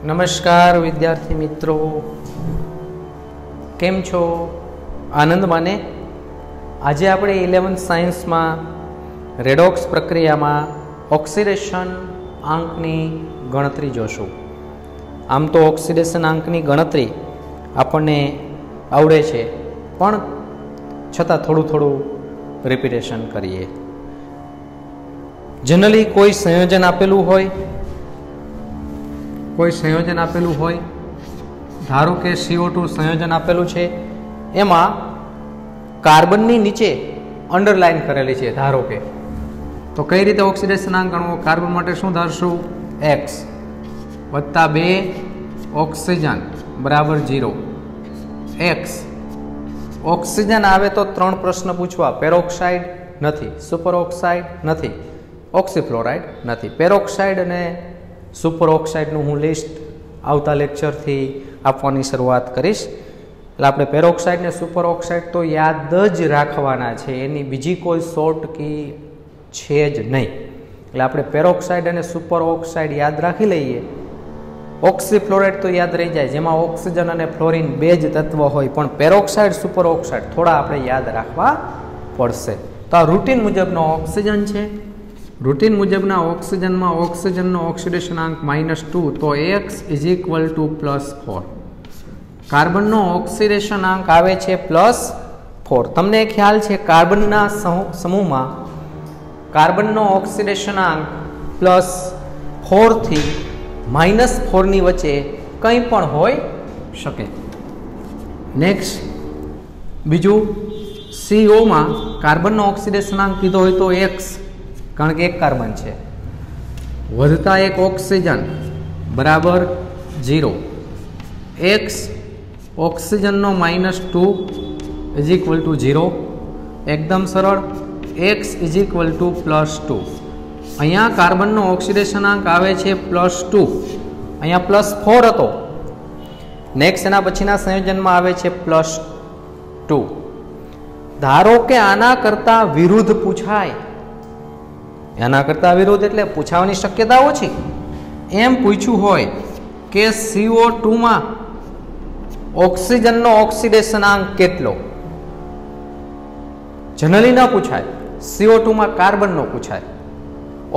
નમસ્કાર વિદ્યાર્થી મિત્રો, કેમ છો? આનંદ માને. આજે આપણે 11th સાયન્સમાં રેડોક્સ પ્રક્રિયામાં ઓક્સિડેશન આંકની ગણતરી જોશું. આમ તો ઓક્સિડેશન આંકની ગણતરી આપણને આવડે છે, પણ છતાં થોડું રિપીટેશન કરીએ. જનરલી કોઈ સંયોજન આપેલું હોય, ધારો કે CO2 સંયોજન આપેલું છે, એમાં કાર્બનની નીચે અંડરલાઈન કરેલી છે, ધારો કે, તો કઈ રીતે ઓક્સિડેશન આંક ગણવો? કાર્બન માટે શું ધારશું? X વત્તા 2 ઓક્સિજન બરાબર 0. X ઓક્સિજન આવે તો 3 પ્રશ્ન પૂછવા. પેરોક્સાઇડ નથી, સુપર ઓક્સાઇડ નથી, ઓક્સીફ્લોરાઇડ નથી. પેરોક્સાઇડ અને સુપર ઓક્સાઇડનું હું લિસ્ટ આવતા લેક્ચરથી આપવાની શરૂઆત કરીશ. એટલે આપણે પેરોક્સાઇડ ને સુપર ઓક્સાઇડ તો યાદ જ રાખવાના છે, એની બીજી કોઈ શોર્ટ કી છે જ નહીં. એટલે આપણે પેરોક્સાઇડ અને સુપર ઓક્સાઇડ યાદ રાખી લઈએ. ઓક્સીફ્લોરાઇડ તો યાદ રહી જાય, જેમાં ઓક્સિજન અને ફ્લોરિન બે જ તત્વ હોય, પણ પેરોક્સાઇડ સુપર ઓક્સાઇડ થોડા આપણે યાદ રાખવા પડશે. તો આ રૂટીન મુજબનો ઓક્સિજન છે. રૂટીન મુજબના ઓક્સિજનમાં ઓક્સિજનનો ઓક્સિડેશન આંક -2, તો X +4. કાર્બનનો ઓક્સિડેશન આંક આવે છે +4. તમને ખ્યાલ છે કાર્બનના સમૂહમાં કાર્બનનો ઓક્સિડેશન આંક +4 થી -4 ની વચ્ચે કંઈ પણ હોઈ શકે. નેક્સ્ટ, બીજું CO માં કાર્બનનો ઓક્સિડેશન આંક કીધો હોય તો X, કારણ કે એક કાર્બન છે, વધતા એક ઓક્સિજન બરાબર 0. X ઓક્સિજનનો -2 0. એકદમ સરળ. X +2. અહીંયા કાર્બનનો ઓક્સિડેશન આંક આવે છે +2, અહીંયા +4 હતો. નેક્સ્ટ એના પછીના સંયોજનમાં આવે છે +2. ધારો કે આના કરતા વિરુદ્ધ પૂછાય, એના કરતા વિરુદ્ધ એટલે પૂછાવાની શક્યતા ઓછી. એમ પૂછ્યું હોય કે CO2 માં ઓક્સિજનનો ઓક્સિડેશન આંક કેટલો? જનરલી ન પૂછાય. CO2 માં કાર્બનનો પૂછાય,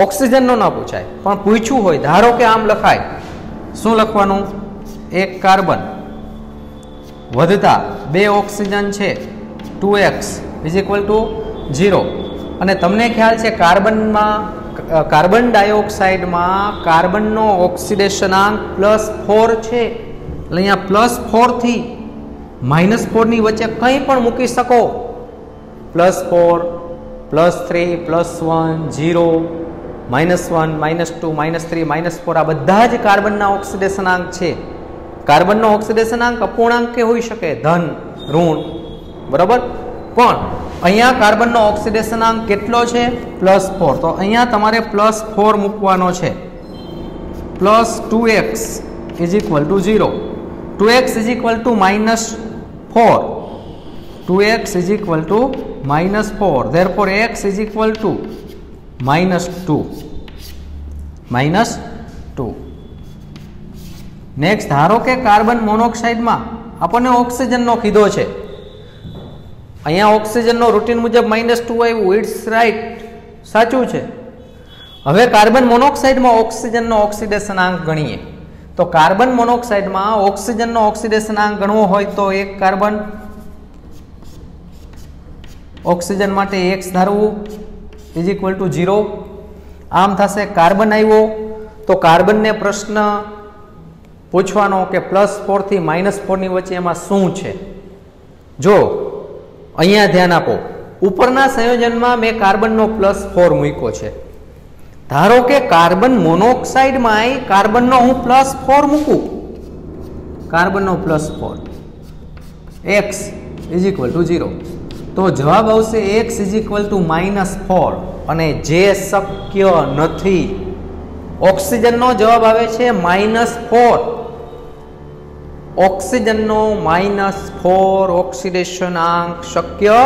ઓક્સિજનનો ન પૂછાય, પણ પૂછ્યું હોય. ધારો કે આમ લખાય. શું લખવાનું? એક કાર્બન વધતા 2 ઓક્સિજન છે, 2X = 0. અને તમને ખ્યાલ છે કાર્બન ડાયોક્સાઇડમાં કાર્બનનો ઓક્સિડેશન આંક +4 છે. એટલે અહીંયા +4 થી -4 ની વચ્ચે કંઈ પણ મૂકી શકો. +4, +3, +1, 0, -1, -2, -3, -4 આ બધા જ કાર્બનના ઓક્સિડેશન આંક છે. કાર્બનનો ઓક્સિડેશન આંક અપૂર્ણાંક કે હોઈ શકે, ધન, ઋણ, બરાબર. પણ અહીંયા કાર્બનનો ઓક્સિડેશન આંક કેટલો છે? +4. તો અહીંયા તમારે +4 મૂકવાનો છે. +2X = 0. 2X = -4. 2X = -4. Therefore X = -2. Next, ધારો કે કાર્બન મોનોક્સાઇડમાં આપણને ઓક્સિજનનો કીધો છે. અહીંયા ઓક્સિજનનો રૂટીન મુજબ -2 આવ્યું. ઇટ્સ રાઈટ, સાચું છે. હવે કાર્બન મોનોક્સાઇડમાં ઓક્સિજનનો ઓક્સિડેશન આંક ગણીએ. તો કાર્બન મોનોક્સાઇડમાં ઓક્સિજનનો ઓક્સિડેશન આંક ગણવો હોય તો એક કાર્બન, ઓક્સિજન માટે X ધારવું = 0. આમ થશે. કાર્બન આવ્યો તો કાર્બનને પ્રશ્ન પૂછવાનો કે +4 થી -4 ની વચ્ચે એમાં શું છે. જો અહીંયા ધ્યાન આપો, ઉપરના સંયોજનમાં મેં કાર્બનનો +4 મૂક્યો છે. ધારો કે કાર્બન મોનોક્સાઇડમાં કાર્બનનો હું +4 મૂકું, કાર્બનનો +4, X = 0, તો જવાબ આવશે X = -4. અને જે શક્ય નથી. ઓક્સિજનનો જવાબ આવે છે -4. ઓક્સિજનનો -4 ઓક્સિડેશન આંક શક્ય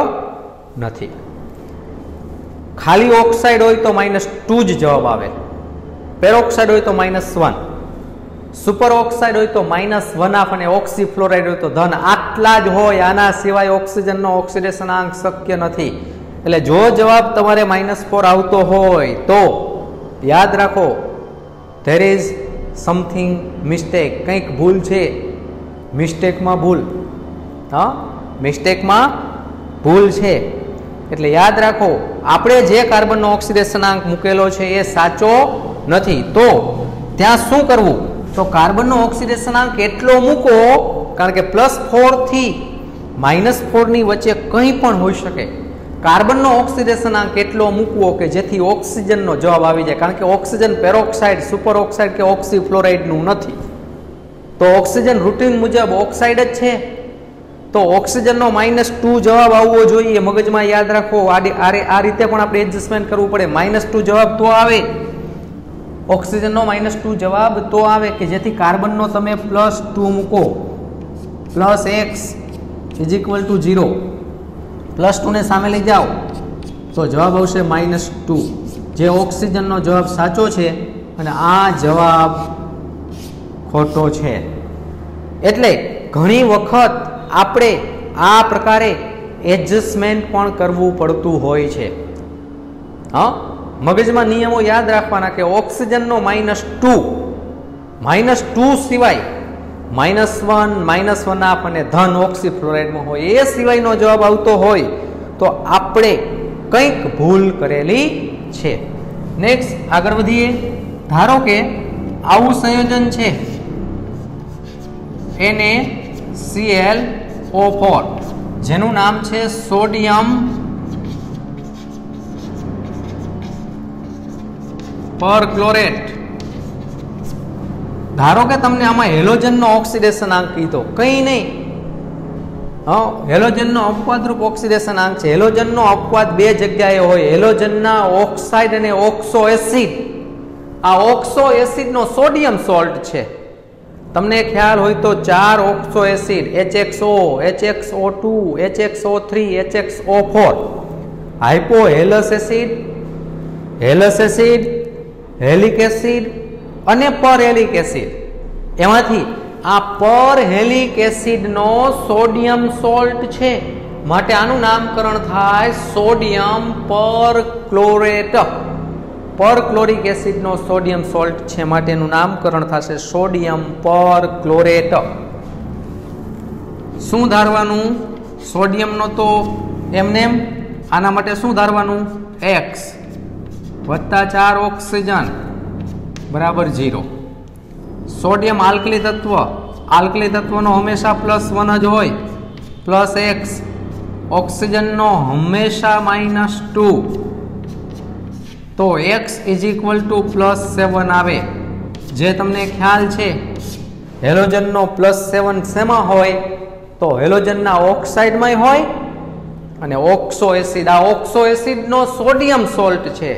નથી. ખાલી ઓક્સાઇડ હોય તો -2 જ જવાબ આવે. પેરોક્સાઇડ હોય તો -1. સુપર ઓક્સાઇડ હોય તો -1/2 અને ઓક્સીફ્લોરાઇડ હોય તો ધન. આટલા જ હોય, આના સિવાય ઓક્સિજનનો ઓક્સિડેશનાંક શક્ય નથી. એટલે જો જવાબ તમારે -4 આવતો હોય તો યાદ રાખો ધેર ઇઝ સમથિંગ મિસ્ટેક, કંઈક ભૂલ છે. મિસ્ટેકમાં ભૂલ, હા, મિસ્ટેકમાં ભૂલ છે. એટલે યાદ રાખો આપણે જે કાર્બનનો ઓક્સિડેશનાંક મૂકેલો છે એ સાચો નથી. તો ત્યાં શું કરવું? તો કાર્બનનો ઓક્સિડેશનાંક એટલો મૂકો, કારણ કે +4 થી -4 ની વચ્ચે કંઈ પણ હોઈ શકે. કાર્બનનો ઓક્સિડેશનાંક એટલો મૂકવો કે જેથી ઓક્સિજનનો જવાબ આવી જાય, કારણ કે ઓક્સિજન પેરોક્સાઇડ, સુપર ઓક્સાઇડ કે ઓક્સીફ્લોરાઇડનું નથી. તો ઓક્સિજન રૂટીન મુજબ ઓક્સાઇડ જ છે, તો ઓક્સિજનનો -2 જવાબ આવવો જોઈએ. મગજમાં યાદ રાખો, આ રીતે પણ આપણે એડજસ્ટમેન્ટ કરવું પડે. -2 જવાબ તો આવે, ઓક્સિજનનો -2 જવાબ તો આવે કે જેથી કાર્બનનો તમે +2 મૂકો, +x = 0, +2 ને સામે લઈ જાઓ તો જવાબ આવશે -2, જે ઓક્સિજનનો જવાબ સાચો છે અને આ જવાબ ખોટો છે. એટલે ઘણી વખત આપણે આ પ્રકારે એડજસ્ટમેન્ટ પણ કરવું પડતું હોય છે. હા, મગજમાં નિયમો યાદ રાખવાના કે ઓક્સિજનનો -2 સિવાય -1, -1/2 અને ધન ઓક્સીફ્લોરાઇડમાં હોય, એ સિવાયનો જવાબ આવતો હોય તો આપણે કંઈક ભૂલ કરેલી છે. નેક્સ્ટ આગળ વધીએ. ધારો કે આવું સંયોજન છે NaClO4, જેનું નામ છે સોડિયમ પરક્લોરેટ. ધારો કે તમને આમાં હેલોજનનો ઓક્સિડેશનાંક કીધો, કંઈ નહીં, હેલોજનનો અપવાદરૂપ ઓક્સિડેશનાંક છે. હેલોજનનો અપવાદ બે જગ્યાએ હોય, હેલોજનના ઓક્સાઇડ અને ઓક્સો એસિડ. આ ઓક્સો એસિડનો સોડિયમ સોલ્ટ છે. તમને ખ્યાલ હોય તો 4 oxo acid HXO, HXO2, HXO3, HXO4, hypohalous acid, halous acid, halic acid અને પરહેલિક એસિડ. એમાંથી આ પરહેલિક એસિડનો સોડિયમ સોલ્ટ છે, માટે આનું નામકરણ થાય સોડિયમ પરક્લોરેટ. પરક્લોરિક એસિડનો સોડિયમ સોલ્ટ છે, માટેનું નામકરણ થશે સોડિયમ પરક્લોરેટ. શું ધારવાનું? સોડિયમનો તો એમનેમ, આના માટે શું ધારવાનું? X + 4 ઓક્સિજન બરાબર 0. સોડિયમ આલ્કલી તત્વનો હંમેશા +1 જ હોય, +x. ઓક્સિજનનો હંમેશા -2, તો x +7 આવે. જે તમને ખ્યાલ છે હેલોજનનો +7 શેમાં હોય? તો હેલોજનના ઓક્સાઇડમાં હોય અને ઓક્સો એસિડ, આ ઓક્સો એસિડનો સોડિયમ સોલ્ટ છે,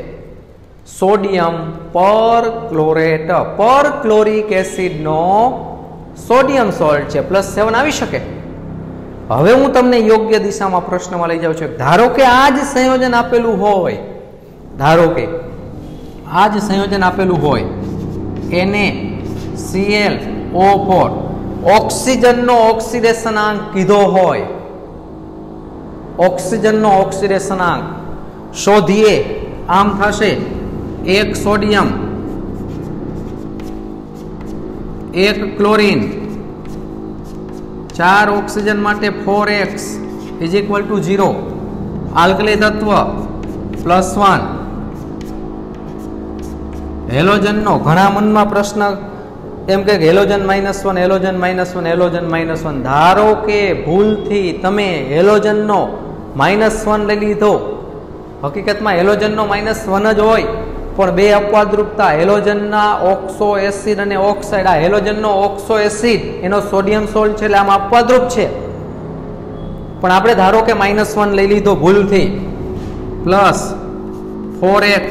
સોડિયમ પરક્લોરેટ. પરક્લોરિક એસિડનો સોડિયમ સોલ્ટ છે, +7 આવી શકે. હવે હું તમને યોગ્ય દિશામાં પ્રશ્નમાં લઈ જાઉં છું. ધારો કે આ જ સંયોજન આપેલું હોય, NaClO4, ઓક્સિજનનો ઓક્સિડેશનાંક કીધો હોય, ઓક્સિજનનો ઓક્સિડેશનાંક શોધીએ. આમ થશે 1 સોડિયમ, 1 ક્લોરીન, 4 ઓક્સિજન માટે 4x = 0. આલ્કલી તત્વ +1. હેલોજનનો ઘણા મનમાં પ્રશ્ન એમ કે હેલોજન -1, હેલોજન -1, હેલોજન -1. ધારો કે ભૂલથી તમે હેલોજનનો -1 લઈ લીધો, હકીકતમાં હેલોજનનો -1 જ હોય, પણ બે અપવાદરૂપતા, હેલોજનના ઓક્સો એસિડ અને ઓક્સાઇડ. આ હેલોજનનો ઓક્સો એસિડ એનો સોડિયમ સોલ્ટ છે, એટલે આમ અપવાદરૂપ છે. પણ આપણે ધારો કે -1 લઈ લીધો ભૂલથી, +4x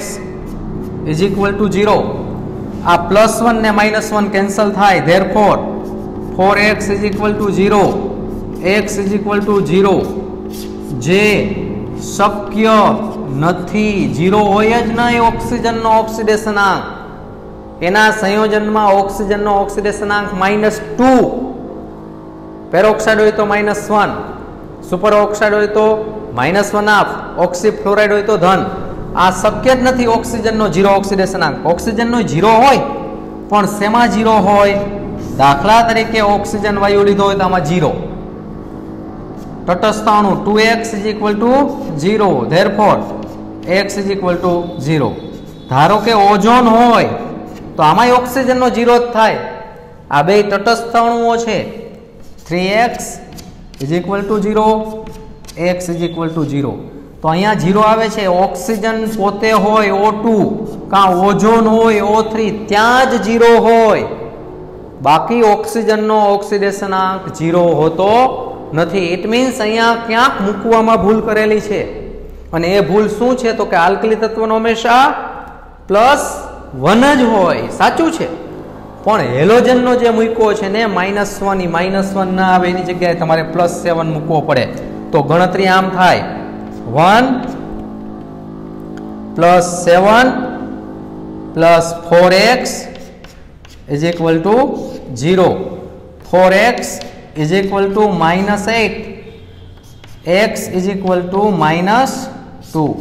= 0. આ +1 ને -1 કેન્સલ થાય, ધેરફોર 4x = 0, x = 0, જે શક્ય નથી. 0 હોય જ નહીં ઓક્સિજનનો ઓક્સિડેશનાંક. એના સંયોજનમાં ઓક્સિજનનો ઓક્સિડેશનાંક -2, પેરોક્સાઇડ હોય તો -1, સુપર ઓક્સાઇડ હોય તો -1/2, ઓક્સીફ્લોરાઇડ હોય તો ધન. આ શક્ય જ નથી ઓક્સિજનનો 0 ઓક્સિડેશનાંક. ઓક્સિજનનો 0 હોય પણ શેમાં 0 હોય? દાખલા તરીકે ઓક્સિજન વાયુ લીધો હોય તો આમાં 0. તટસ્થ અણુ 2x = 0, ધેરફોર x = 0. ધારો કે ઓઝોન હોય તો આમાં ઓક્સિજનનો 0 જ થાય. આ બે તટસ્થ અણુઓ છે. 3x = 0, x = 0. તો અહીંયા 0 આવે છે. ઓક્સિજન પોતે હોય O2 કાં ઓઝોન હોય O3, ત્યાં જ 0 હોય. બાકી ઓક્સિજનનો ઓક્સિડેશનાંક 0 હોતો નથી. ઇટ મીન્સ અહીંયા ક્યાંક મૂકવામાં ભૂલ કરેલી છે. અને એ ભૂલ શું છે? તો કે આલ્કલી તત્વનો હંમેશા +1 જ હોય. સાચું છે. પણ હેલોજનનો જે મૂક્યો છે ને -1, -1 ના આવે, એની જગ્યાએ તમારે +7 મૂકવો પડે. તો ગણતરી આમ થાય 1 + 7 + 4x = 0, 4x = -8, x = -2.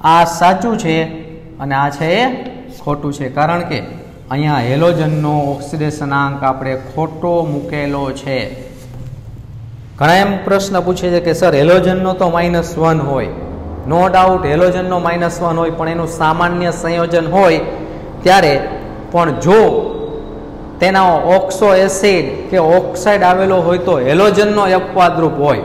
આ સાચું છે અને આ છે એ ખોટું છે. કારણ કે અહીંયા હેલોજનનો ઓક્સિડેશનાંક આપણે ખોટો મૂકેલો છે. ઘણા એમ પ્રશ્ન પૂછે છે કે સર હેલોજનનો તો -1 હોય. નો ડાઉટ હેલોજનનો -1 હોય, પણ એનું સામાન્ય સંયોજન હોય ત્યારે પણ જો તેના ઓક્સો એસિડ કે ઓક્સાઇડ આવેલો હોય તો હેલોજનનો અપવાદરૂપ હોય.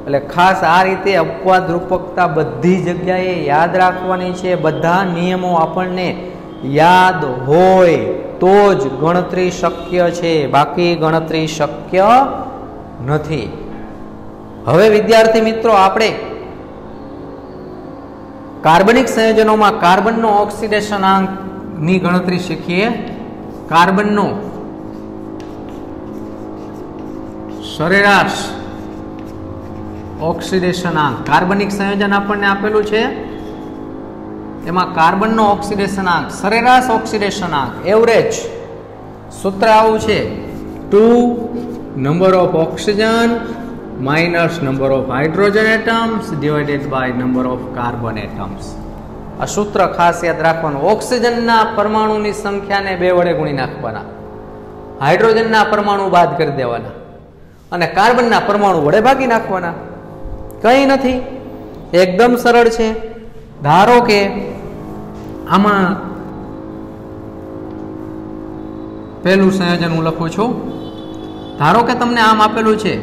એટલે ખાસ આ રીતે અપવાદરૂપકતા બધી જગ્યાએ યાદ રાખવાની છે. બધા નિયમો આપણને યાદ હોય તો જ ગણતરી શક્ય છે, બાકી ગણતરી શક્ય નથી. હવે વિદ્યાર્થી મિત્રો, આપણે કાર્બનિક સંયોજનોમાં કાર્બનનો ઓક્સિડેશનાંકની ગણતરી શીખીએ. કાર્બનનો સરેરાશ ઓક્સિડેશનાંક, કાર્બનિક સંયોજન આપણને આપેલું છે, એમાં કાર્બનનો ઓક્સિડેશનાંક, સરેરાશ ઓક્સિડેશનાંક, એવરેજ સૂત્ર આવું છે 2 number of oxygen minus number of hydrogen atoms divided by number of carbon atoms. આ સૂત્ર ખાસ યાદ રાખવાનું. ઓક્સિજનના પરમાણુની સંખ્યાને 2 વડે ગુણી નાખવાના, હાઇડ્રોજનના પરમાણુ બાદ કરી દેવાના અને કાર્બનના પરમાણુ વડે ભાગી નાખવાના. કંઈ નથી, એકદમ સરળ છે. ધારો કે આમાં પહેલું સંયોજન હું લખું છું. ધારો કે તમને આમ આપેલું છે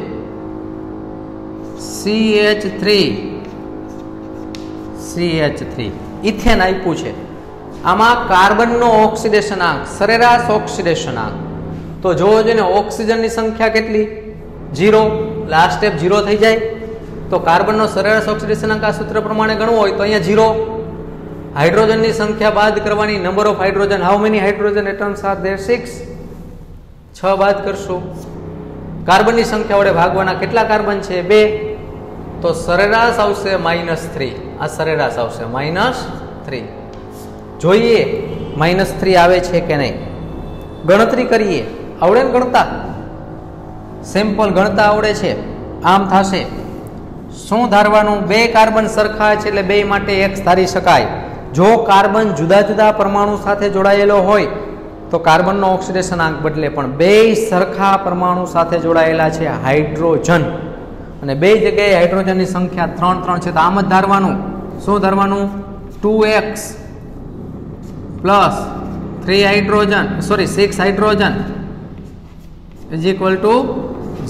CH3 ઇથેન આપ્યું છે. આમાં કાર્બનનો ઓક્સિડેશનાંક, સરેરાશ ઓક્સિડેશનાંક તો જોવો જોઈએ ને, ઓક્સિજનની સંખ્યા કેટલી? 0. લાસ્ટ સ્ટેપ 0 થઈ જાય. તો કાર્બનનો સરેરાશ ઓક્સિડેશનાંક આ સૂત્ર પ્રમાણે ગણવો હોય તો અહીંયા 0. હાઇડ્રોજનની સંખ્યા બાદ કરવાની, number of hydrogen, how many hydrogen atoms are there? 6. 6 બાદ કરશો. કાર્બનની સંખ્યા વડે ભાગવાના, કેટલા કાર્બન છે? 2. તો સરેરાશ આવશે -3. આ સરેરાશ આવશે -3. જોઈએ -3 આવે છે કે નહીં. ગણતરી કરીએ. આવડે ને ગણતા? સિમ્પલ ગણતા આવડે છે. આમ થશે. શું ધારવાનું? 2 કાર્બન સરખા છે એટલે 2 માટે x ધારી શકાય. જો કાર્બન જુદા જુદા પરમાણુ સાથે જોડાયેલો હોય તો કાર્બનનો ઓક્સિડેશનાંક બદલે, પણ 2 સરખા પરમાણુ સાથે જોડાયેલા છે હાઇડ્રોજન, અને 2 જગ્યાએ હાઇડ્રોજનની સંખ્યા 3 છે. તો આમ જ ધારવાનું. શું ધારવાનું? 2x plus 6 hydrogen =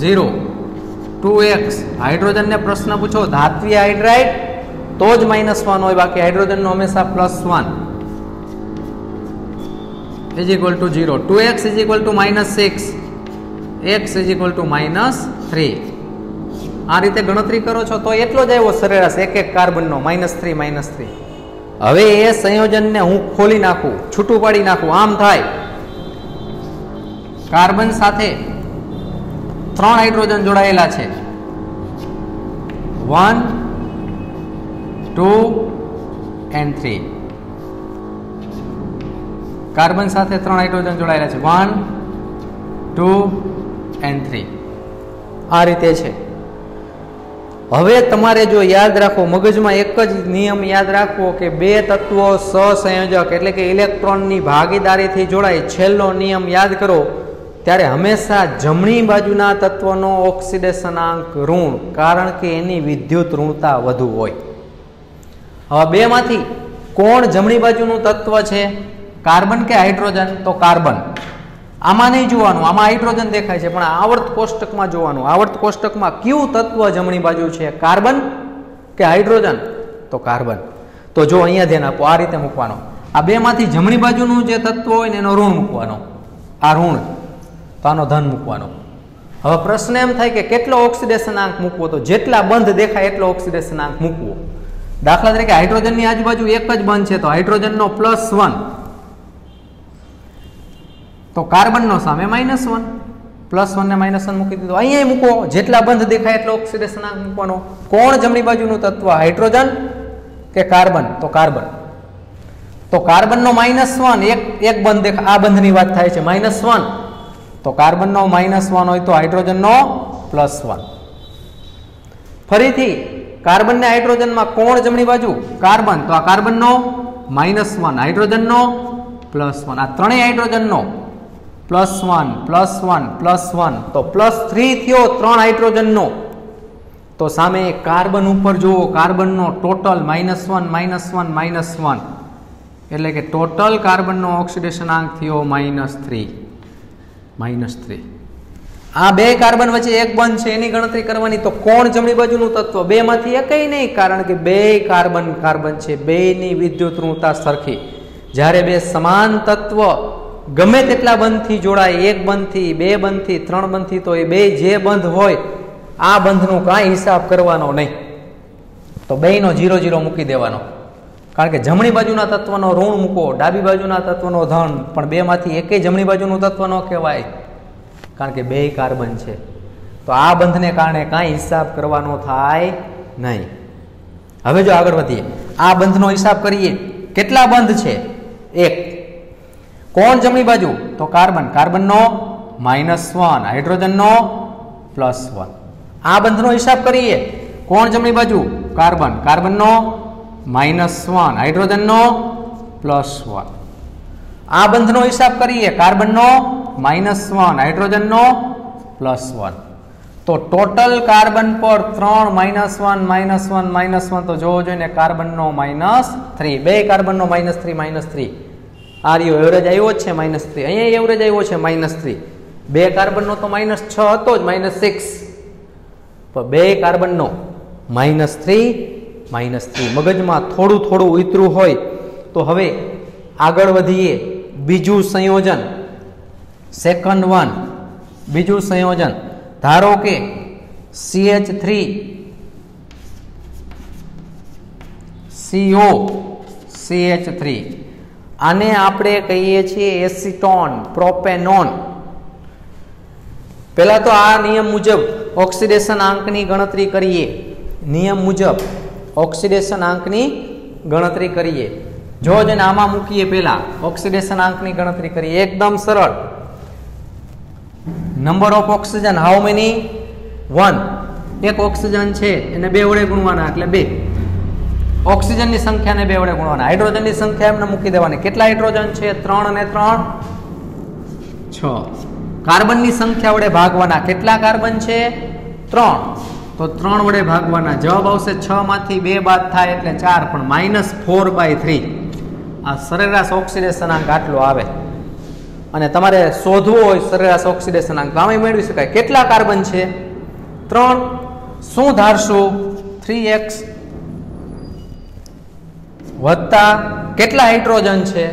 0. 2x હાઇડ્રોજનને પ્રશ્ન પૂછો ધાત્વિય હાઇડ્રાઇડ તો જ -1 હોય, બાકી હાઇડ્રોજનનો હંમેશા +1 = 0. 2x = -6, x = -3. આ રીતે ગણતરી કરો છો તો એટલો જ આવ્યો સરેરાશ એક કાર્બનનો, -3. હવે એ સંયોજનને હું ખોલી નાખું, છૂટું પાડી નાખું. આમ થાય. કાર્બન સાથે 3 હાઇડ્રોજન જોડાયેલા છે. 1, 2 and 3. કાર્બન સાથે 3 હાઇડ્રોજન જોડાયેલા છે 1 2 and 3 આ રીતે છે. હવે તમારે જો યાદ રાખો, મગજમાં એક જ નિયમ યાદ રાખવો કે બે તત્વો સહસંયોજક એટલે કે ઇલેક્ટ્રોનની ભાગીદારીથી જોડાય, છેલ્લો નિયમ યાદ કરો ત્યારે હંમેશા જમણી બાજુના તત્વનો ઓક્સિડેશનાંક ઋણ, કારણ કે એની વિદ્યુત ઋણતા વધુ હોય. હવે બેમાંથી કોણ જમણી બાજુનું તત્વ છે, કાર્બન કે હાઇડ્રોજન? તો કાર્બન. આમાં નહીં જોવાનું, આમાં હાઇડ્રોજન દેખાય છે, પણ આવર્ત કોષ્ટકમાં જોવાનું. આવર્ત કોષ્ટકમાં કયું તત્વ જમણી બાજુ છે, કાર્બન કે હાઇડ્રોજન? તો કાર્બન. તો જો અહીંયા ધ્યાન આપો, આ રીતે મૂકવાનો. આ બેમાંથી જમણી બાજુનું જે તત્વ હોય ને એનો ઋણ મૂકવાનો, આ ઋણ, તો આનો ધન મૂકવાનો. હવે પ્રશ્ન એમ થાય કે કેટલો ઓક્સિડેશનાંક મૂકવો? તો જેટલા બંધ દેખાય એટલો ઓક્સિડેશનાંક મૂકવો. દાખલા તરીકે હાઇડ્રોજનની આજુબાજુ એક જ બંધ છે, તો હાઇડ્રોજનનો +1, તો કાર્બનનો સામે -1, +1 ને -1 મૂકી દીધો. અહીંયા મૂકો, જેટલા બંધ દેખાય એટલો ઓક્સિડેશનાંક મૂકવાનો. કોણ જમણી બાજુનું તત્વ, હાઇડ્રોજન કે કાર્બન? તો કાર્બન. તો કાર્બનનો -1, એક બંધ દેખાય, આ બંધની વાત થાય છે, -1, તો કાર્બનનો -1 હોય તો હાઇડ્રોજનનો +1. ફરીથી કાર્બન ને હાઇડ્રોજનમાં કોણ જમણી બાજુ, કાર્બન, તો આ કાર્બનનો -1, હાઇડ્રોજનનો +1, આ ત્રણેય હાઇડ્રોજનનો +1 +1 +1, તો +3 થયો 3 હાઇડ્રોજનનો. તો સામે કાર્બન ઉપર જુઓ, કાર્બનનો ટોટલ -1 -1 -1, એટલે કે ટોટલ કાર્બનનો ઓક્સિડેશનાંક થયો -3. આ બે કાર્બન વચ્ચે એક બંધ છે, એની ગણતરી કરવાની. તો કોણ જમણી બાજુનું તત્વ? બે માંથી એકય નહીં, કારણ કે બે કાર્બન છે, બેની વિદ્યુત ઋણતા સરખી. જ્યારે બે સમાન તત્વ ગમે તેટલા બંધથી જોડાય, એક બંધથી, બે બંધથી, 3 બંધથી, તો એ બે જે બંધ હોય આ બંધનું કાંઈ હિસાબ કરવાનો નહીં, તો બેયનો 0 0 મૂકી દેવાનો. કારણ કે જમણી બાજુના તત્વનો ઋણ મૂકો, ડાબી બાજુના તત્વનો ધન, પણ બેમાંથી એકેય જમણી બાજુનું તત્વ ન કહેવાય, કારણ કે બે કાર્બન છે. તો આ બંધને કારણે કાંઈ હિસાબ કરવાનો થાય નહીં. હવે જો આગળ વધીએ, આ બંધનો હિસાબ કરીએ. કેટલા બંધ છે? 1. કોણ જમણી બાજુ? તો કાર્બન, કાર્બનનો -1, હાઇડ્રોજનનો +1. આ બંધનો હિસાબ કરીએ. કોણ જમણી બાજુ? કાર્બન, કાર્બનનો -1, હાઇડ્રોજનનો +1. આ બંધનો હિસાબ કરીએ. કાર્બનનો -1, હાઇડ્રોજનનો +1. તો ટોટલ કાર્બન પર 3 -1 -1 -1, તો જોવો જોઈએ ને કાર્બનનો -3, બે કાર્બનનો -3 આ રહ્યો એવરેજ આવ્યો જ છે -3, અહીંયા એવરેજ આવ્યો છે -3. બે કાર્બનનો તો -6 હતો જ, -6, પણ બે કાર્બનનો -3 મગજમાં થોડું થોડું ઉતરું હોય તો હવે આગળ વધીએ. બીજું સંયોજન, સેકન્ડ વન, બીજું સંયોજન. ધારો કે CH3 CO CH3, આને આપણે કહીએ છીએ એસિટોન, પ્રોપેનોન. પહેલા તો આ નિયમ મુજબ ઓક્સિડેશન આંકની ગણતરી કરીએ. નિયમ મુજબ ઓક્સિડેશન આંકની ગણતરી કરીએ. જો જેને આમાં મૂકીએ, પહેલા ઓક્સિડેશન આંકની ગણતરી કરીએ. એકદમ સરળ. Number of oxygen how many? 1. એક ઓક્સિજન છે એને 2 વડે ગુણવાના એટલે 2. ઓક્સિજનની સંખ્યાને 2 વડે ગુણવાના. હાઇડ્રોજનની સંખ્યા એમને મૂકી દેવાની. કેટલા હાઇડ્રોજન છે? 3 અને 3 6. કાર્બનની સંખ્યા વડે ભાગવાના. કેટલા કાર્બન છે? 3, તો 3 વડે ભાગવાના. જવાબ આવશે 6 માંથી 2 બાદ થાય એટલે 4, પણ -4/3. આ સરેરાશ ઓક્સિડેશનાંક આટલો આવે. અને તમારે શોધવો હોય સરેરાશ ઓક્સિડેશનાંક તો આમાં મેળવી શકાય. કેટલા કાર્બન છે? 3. શું ધારશું? 3x વત્તા કેટલા હાઇડ્રોજન છે?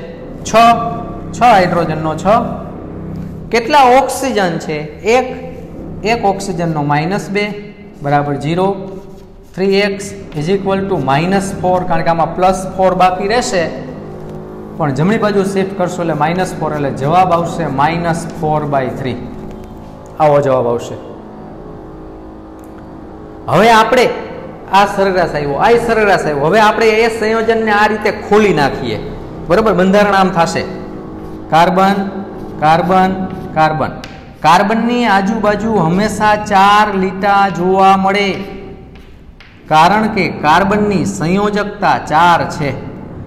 6 હાઇડ્રોજનનો 6. કેટલા ઓક્સિજન છે? 1 ઓક્સિજનનો -2 બરાબર 0. 3x = -4, કારણ કે આમાં +4 બાકી રહેશે, પણ જમણી બાજુ શિફ્ટ કરશો એટલે -4, એટલે જવાબ આવશે -4/3. આવો જવાબ આવશે. હવે આપણે આ સરેરાશ આવ્યો, આ સરેરાશ આવ્યો. હવે આપણે એ સંયોજનને આ રીતે ખોલી નાખીએ. બરાબર, બંધારણ આમ થશે. Carbon carbon carbon. કાર્બનની આજુબાજુ હંમેશા 4 લીટા જોવા મળે, કારણ કે કાર્બનની સંયોજકતા 4 છે.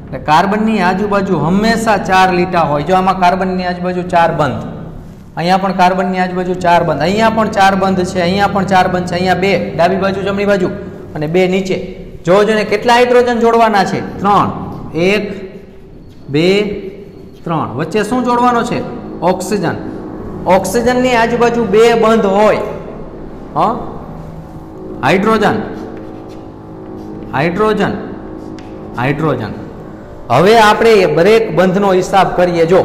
એટલે કાર્બનની આજુબાજુ હંમેશા 4 લીટા હોય. જો આમાં કાર્બનની આજુબાજુ 4 બંધ, અહીંયા પણ કાર્બનની આજુબાજુ 4 બંધ, અહીંયા પણ 4 બંધ છે, અહીંયા પણ 4 બંધ છે, અહીંયા 2 ડાબી બાજુ જમણી બાજુ અને 2 નીચે. જોજો ને કેટલા હાઇડ્રોજન જોડવાના છે? 3. 1 2 3. વચ્ચે શું જોડવાનો છે? ઓક્સિજન. ઓક્સિજનની આજુબાજુ 2 બંધ હોય. Hydrogen hydrogen hydrogen. હવે આપણે દરેક બંધનો હિસાબ કરીએ. જો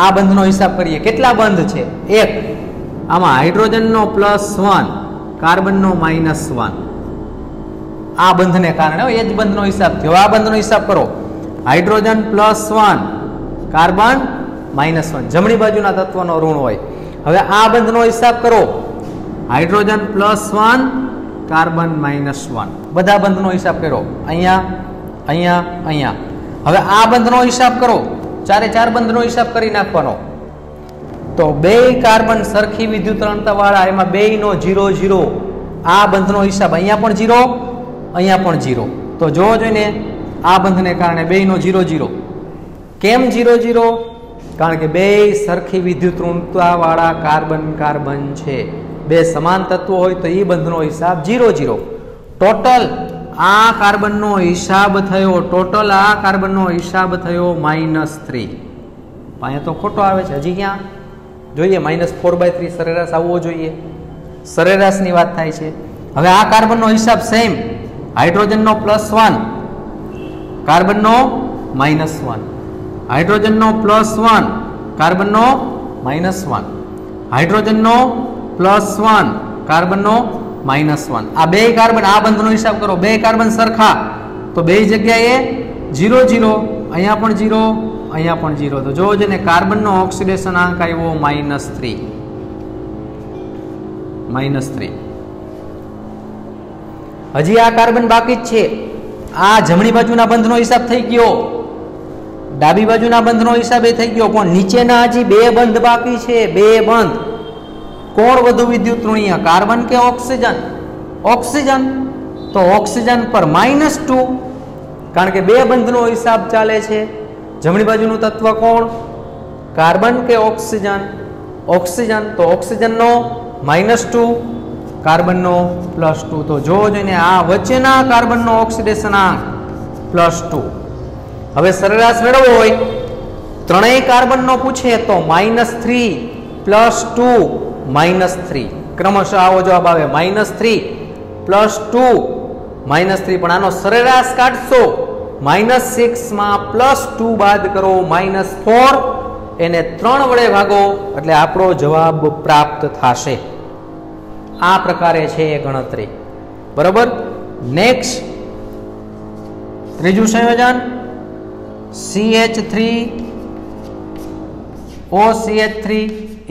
આ બંધનો હિસાબ કરીએ, કેટલા બંધ છે? 1. આમાં હાઇડ્રોજનનો +1, કાર્બનનો -1. આ બંધને કારણે એ જ બંધનો હિસાબ થયો. આ બંધનો હિસાબ કરો. Hydrogen +1, carbon -1. જમણી બાજુના તત્વનો ઋણ હોય. હવે આ બંધનો હિસાબ કરો. Hydrogen +1, carbon -1. બધા બંધનો હિસાબ કર્યો. અહીંયા અહીંયા અહીંયા. હવે આ બંધનો હિસાબ કરો. 4 બંધનો હિસાબ કરી નાખવાનો. તો 2 કાર્બન સરખી વિદ્યુતરણતા વાળા, એમાં 2 નો 0 0. આ બંધનો હિસાબ અહીંયા પણ 0, અહીંયા પણ 0. તો જોવો જોઈને આ બંધને કારણે 2 નો 0 0. કેમ 0 0? કારણ કે 2 સરખી વિદ્યુતઋણતા વાળા કાર્બન કાર્બન છે. 2 સમાન તત્વો હોય તો એ બંધનો હિસાબ 0 0. ટોટલ આ કાર્બનનો હિસાબ થયો, ટોટલ આ કાર્બનનો હિસાબ થયો -3. અહીંયા તો ખોટો આવે છે. હજી ક્યાં જોઈએ? -4/3 સરેરાશ આવવો જોઈએ. સરેરાશની વાત થાય છે. હવે આ કાર્બનનો હિસાબ સેમ. હાઇડ્રોજનનો +1, કાર્બનનો -1. હાઇડ્રોજનનો +1, કાર્બનનો -1. હાઇડ્રોજનનો +1, કાર્બનનો -1. આ 2 કાર્બન, આ બંધનો હિસાબ કરો. 2 કાર્બન સરખા, તો 2 જગ્યાએ 0 0. અહીંયા પણ 0, અહીંયા પણ 0. તો જોવો છે ને કાર્બનનો ઓક્સિડેશન આંક આવ્યો -3. -3. હજી આ કાર્બન બાકી જ છે. આ જમણી બાજુના બંધનો હિસાબ થઈ ગયો, ડાબી બાજુના બંધનો હિસાબ એ થઈ ગયો, પણ નીચેના હજી 2 બંધ બાકી છે. 2 બંધ. કોણ વધુ વિદ્યુતઋણીય, કાર્બન કે ઓક્સિજન? ઓક્સિજન. તો ઓક્સિજન પર -2, કારણ કે 2 બંધનો હિસાબ ચાલે છે. જમણી બાજુનું તત્વ કોણ? કાર્બન કે ઓક્સિજન? ઓક્સિજન. તો ઓક્સિજનનો -2, કાર્બનનો +2. તો જોવો જોઈને આ વચ્ચેના કાર્બનનો ઓક્સિડેશન આંક +2. હવે સરેરાશ મેળવવો હોય, ત્રણેય કાર્બનનો પૂછે તો -3 +2 -3. ક્રમશઃ આવો જવાબ આવે. -3 +2 -3. પણ આનો સરેરાશ કાઢશો, -6 માં +2 બાદ કરો, -4. એને 3 વડે ભાગો એટલે આપણો જવાબ પ્રાપ્ત થશે. આ પ્રકારે છે એ ગણતરી. બરોબર. નેક્સ્ટ ત્રીજું સંયોજન CH3OCH3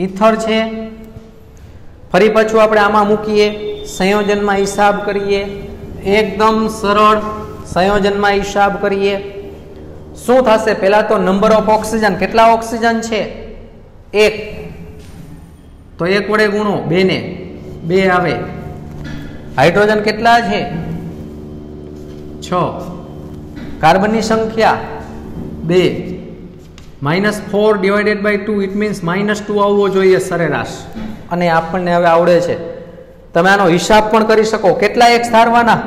ઇથર છે. ફરી પાછું આપણે આમાં મૂકીએ, સંયોજનમાં હિસાબ કરીએ. એકદમ સરળ સંયોજનમાં હિસાબ કરીએ. શું થશે? પહેલા તો નંબર ઓફ ઓક્સિજન, કેટલા ઓક્સિજન છે? 1. તો 1 વડે ગુણો, 2 ને 2 આવે. હાઇડ્રોજન કેટલા છે? 6. કાર્બનની સંખ્યા 2. -4 / 2 ઇટ મીન્સ -2 આવવો જોઈએ સરેરાશ. અને આપણને હવે આવડે છે. તમે આનો હિસાબ પણ કરી શકો. કેટલા x ધારવાના?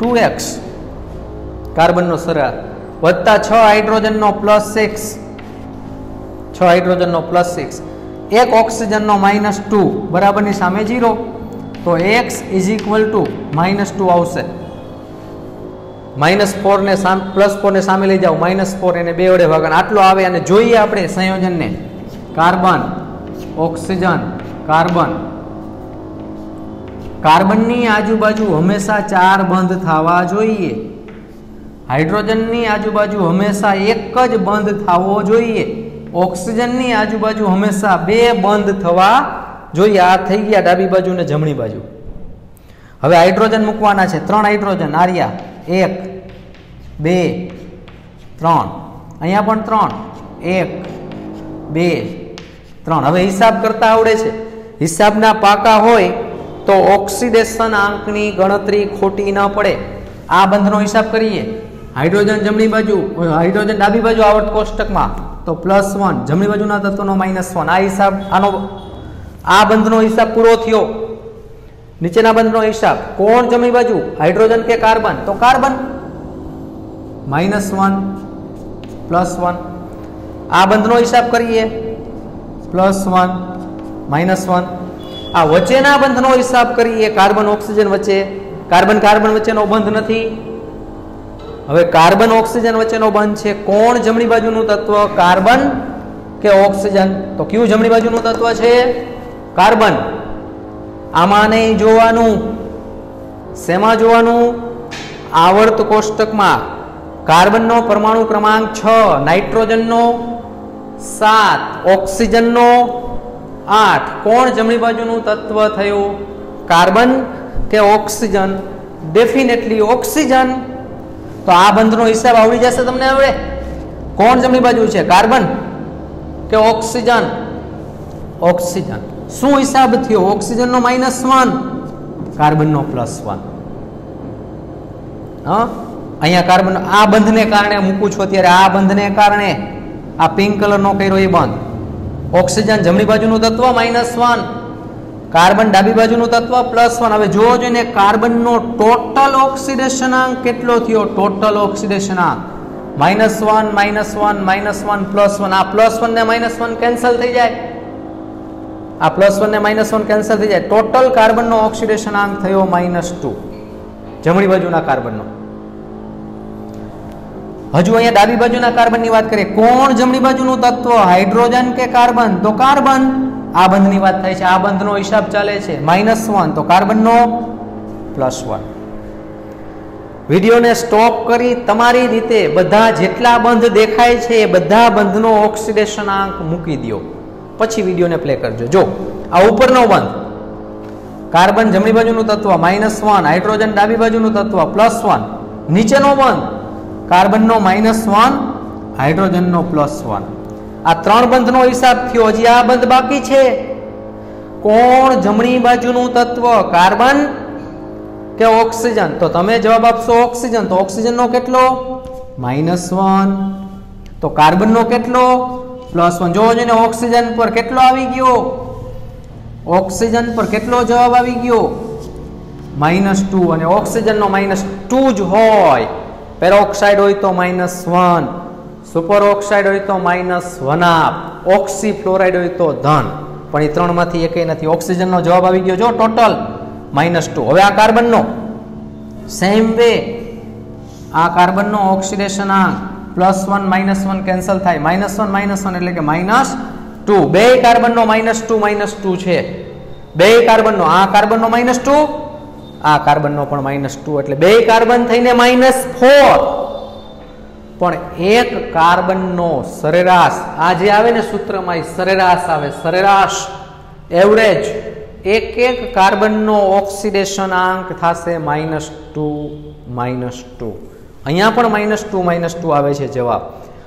2x કાર્બનનો સરેરાશ, વત્તા 6 હાઇડ્રોજનનો +6, 6 હાઇડ્રોજનનો +6. 1 ઓક્સિજનનો -2 બરાબરની સામે 0. તો x =-2 આવશે. -4 ને +4 ને સામે લઈ જાઓ, -4 એને 2 વડે ભાગો, આટલો આવે. અને જોઈએ આપણે સંયોજનને. Carbon, oxygen, carbon. કાર્બનની આજુબાજુ હંમેશા 4 બંધ થવા જોઈએ. હાઇડ્રોજનની આજુબાજુ હંમેશા 1 જ બંધ થવો જોઈએ. ઓક્સિજનની આજુબાજુ હંમેશા 2 બંધ થવા જોઈએ. આ થઈ ગયા ડાબી બાજુ ને જમણી બાજુ. હવે હાઇડ્રોજન મૂકવાના છે. 3 હાઇડ્રોજન આર્યા, 1 2 3. અહીંયા પણ 3, 1 2 3 હવે હિસાબ કરતા આવડે છે હિસાબના પાકા હોય તો ઓક્સિડેશન આંકની ગણતરી ખોટી ન પડે આ બંધનો હિસાબ કરીએ હાઇડ્રોજન જમણી બાજુ હાઇડ્રોજન ડાબી બાજુ આવર્ત કોષ્ટકમાં તો +1 જમણી બાજુના તત્વનો -1 આ હિસાબ આનો આ બંધનો હિસાબ પૂરો થયો નીચેના બંધનો હિસાબ કોણ જમણી બાજુ હાઇડ્રોજન કે કાર્બન તો કાર્બન -1 +1 આ બંધનો હિસાબ કરીએ +1 -1 આ વચ્ચેના બંધનો હિસાબ કરીએ કાર્બન ઓક્સિજન વચ્ચે કાર્બન કાર્બન વચ્ચેનો બંધ નથી હવે કાર્બન ઓક્સિજન વચ્ચેનો બંધ છે કોણ જમણી બાજુનું તત્વ કાર્બન કે ઓક્સિજન તો કયું જમણી બાજુનું તત્વ છે કાર્બન આમાં નહીં જોવાનું શેમાં જોવાનું આવર્ત કોષ્ટકમાં કાર્બનનો પરમાણુ ક્રમાંક 6 નાઇટ્રોજનનો 7 ઓક્સિજનનો 8 કોણ જમણી બાજુનું તત્વ થયું કાર્બન કે ઓક્સિજન ડેફિનેટલી ઓક્સિજન તો આ બંધનો હિસાબ આવડી જશે તમને આવડે કોણ જમણી બાજુ છે કાર્બન કે ઓક્સિજન ઓક્સિજન શું હિસાબ થયો ઓક્સિજનનો -1 કાર્બનનો +1 હા અહીંયા કાર્બન આ બંધને કારણે મૂકું છું અત્યારે આ બંધને કારણે આ પિંક કલરનો કર્યો એ બંધ ઓક્સિજન જમણી બાજુનું તત્વ -1 કાર્બન ડાબી બાજુનું તત્વ +1 હવે જોવો જોઈને કાર્બનનો ટોટલ ઓક્સિડેશનાંક કેટલો થયો ટોટલ ઓક્સિડેશનાંક -1 -1 -1 +1 આ +1 ને -1 કેન્સલ થઈ જાય આ +1 ને -1 કેન્સલ થઈ જાય ટોટલ કાર્બનનો ઓક્સિડેશનાંક થયો -2 જમણી બાજુના કાર્બનનો હજુ અહીંયા ડાબી બાજુના કાર્બનની વાત કરીએ કોણ જમણી બાજુનું તત્વ હાઇડ્રોજન કે કાર્બન તો કાર્બન આ બંધની વાત થાય છે આ બંધનો હિસાબ ચાલે છે -1 તો કાર્બનનો +1 વિડિયોને સ્ટોપ કરી તમારી રીતે બધા જેટલા બંધ દેખાય છે એ બધા બંધનો ઓક્સિડેશનાંક મૂકી દો પછી વિડિયોને પ્લે કરજો જો આ ઉપરનો બંધ કાર્બન જમણી બાજુનું તત્વ -1 હાઇડ્રોજન ડાબી બાજુનું તત્વ +1 નીચેનો બંધ કાર્બનનો -1 હાઇડ્રોજનનો +1 આ ત્રણ બંધનો હિસાબ થયો હજી આ બંધ બાકી છે કોણ જમણી બાજુનું તત્વ કાર્બન કે ઓક્સિજન તો તમે જવાબ આપશો ઓક્સિજન તો ઓક્સિજનનો કેટલો -1 તો કાર્બનનો કેટલો +1 જોવો જોઈને ઓક્સિજન પર કેટલો આવી ગયો ઓક્સિજન પર કેટલો જવાબ આવી ગયો -2 અને ઓક્સિજનનો -2 જ હોય પેરોક્સાઇડ હોય તો -1 સુપર ઓક્સાઇડ હોય તો -1 ઓક્સી ફ્લોરાઇડ હોય તો ધન પણ એ ત્રણમાંથી એકેય નથી ઓક્સિજનનો જવાબ આવી ગયો જો ટોટલ -2 હવે આ કાર્બનનો સેમ વે આ કાર્બનનો ઓક્સિડેશનાંક +1 -1 કેન્સલ થાય -1 એટલે કે -2 બે કાર્બનનો -2 છે બે કાર્બનનો આ કાર્બનનો -2 આ કાર્બનનો પણ -2 એટલે બે કાર્બન થઈને -4 પણ એક કાર્બનનો સરેરાશ આ જે આવે ને સૂત્રમાં સરેરાશ આવે સરેરાશ એવરેજ એક કાર્બનનો ઓક્સિડેશનાંક થશે -2 અહીંયા પણ -2 આવે છે જવાબ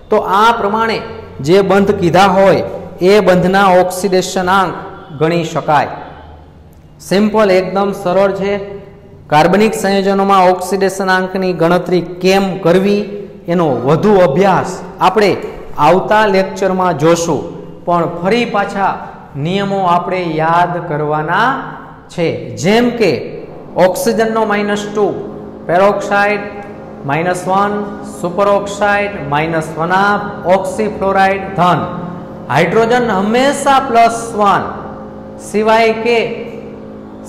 તો આ પ્રમાણે જે બંધ કીધા હોય એ બંધના ઓક્સિડેશનાંક ગણી શકાય સિમ્પલ એકદમ સરળ છે કાર્બનિક સંયોજનોમાં ઓક્સિડેશનાંકની ગણતરી કેમ કરવી એનો વધુ અભ્યાસ આપણે આવતા લેક્ચરમાં જોશું પણ ફરી પાછા નિયમો આપણે યાદ કરવાના છે જેમ કે ઓક્સિજનનો -2 પેરોક્સાઇડ -1 સુપર ઓક્સાઇડ -1 ઓક્સીફ્લોરાઇડ ધન હાઇડ્રોજન હંમેશા +1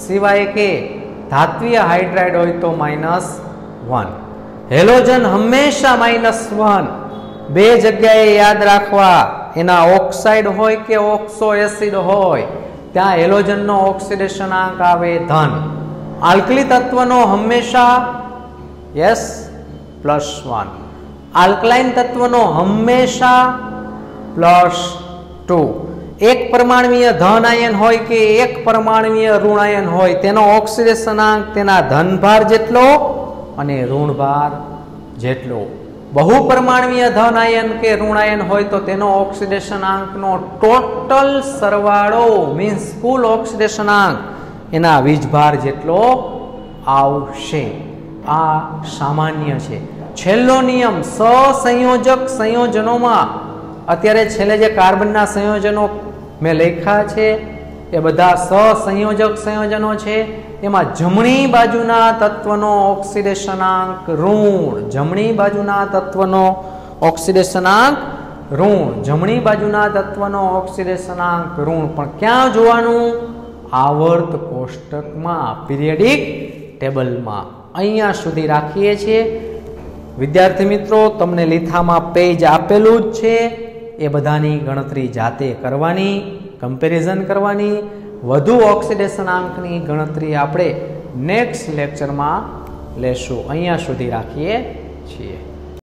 સિવાય કે ધાત્વીય હાઇડ્રાઇડ હોય તો -1 હેલોજન હંમેશા -1 બે જગ્યાએ યાદ રાખવા એના ઓક્સાઇડ હોય કે ઓક્સો એસિડ હોય ત્યાં હેલોજનનો ઓક્સિડેશનાંક આવે ધન આલ્કલી તત્વનો હંમેશા યસ +1 આલ્કલાઇન તત્વનો હંમેશા +2 એક પરમાણુય ધન આયન હોય કે એક પરમાણુય ઋણ આયન હોય તેનો ઓક્સિડેશનાંક તેના ધનભાર જેટલો અને ઋણભાર જેટલો બહુપરમાણવીય ધન આયન કે ઋણાયન હોય તો તેનો ઓક્સિડેશનાંકનો ટોટલ સરવાળો મીન્સ કુલ ઓક્સિડેશનાંક એના વીજભાર જેટલો આવશે. આ સામાન્ય છે. છેલ્લો નિયમ સહસંયોજક સંયોજનોમાં, અત્યારે છેલ્લે જે કાર્બનના સંયોજનો મેં લખ્યા છે એ બધા સહસંયોજક સંયોજનો છે. એમાં જમણી બાજુના તત્વનો ઓક્સિડેશનાંક ઋણ, જમણી બાજુના તત્વનો ઓક્સિડેશનાંક ઋણ, જમણી બાજુના તત્વનો ઓક્સિડેશનાંક ઋણ. પણ ક્યાં જોવાનું? આવર્ત કોષ્ટકમાં, પીરિયડિક ટેબલમાં. અહીંયા સુધી રાખીએ છીએ. વિદ્યાર્થી મિત્રો, તમને લીથામાં પેજ આપેલું જ છે. એ બધાની ગણતરી જાતે કરવાની, કમ્પેરિઝન કરવાની. વધુ ઓક્સિડેશનાંકની ગણતરી આપણે નેક્સ્ટ લેક્ચરમાં લેશું. અહીંયા સુધી રાખીએ છીએ.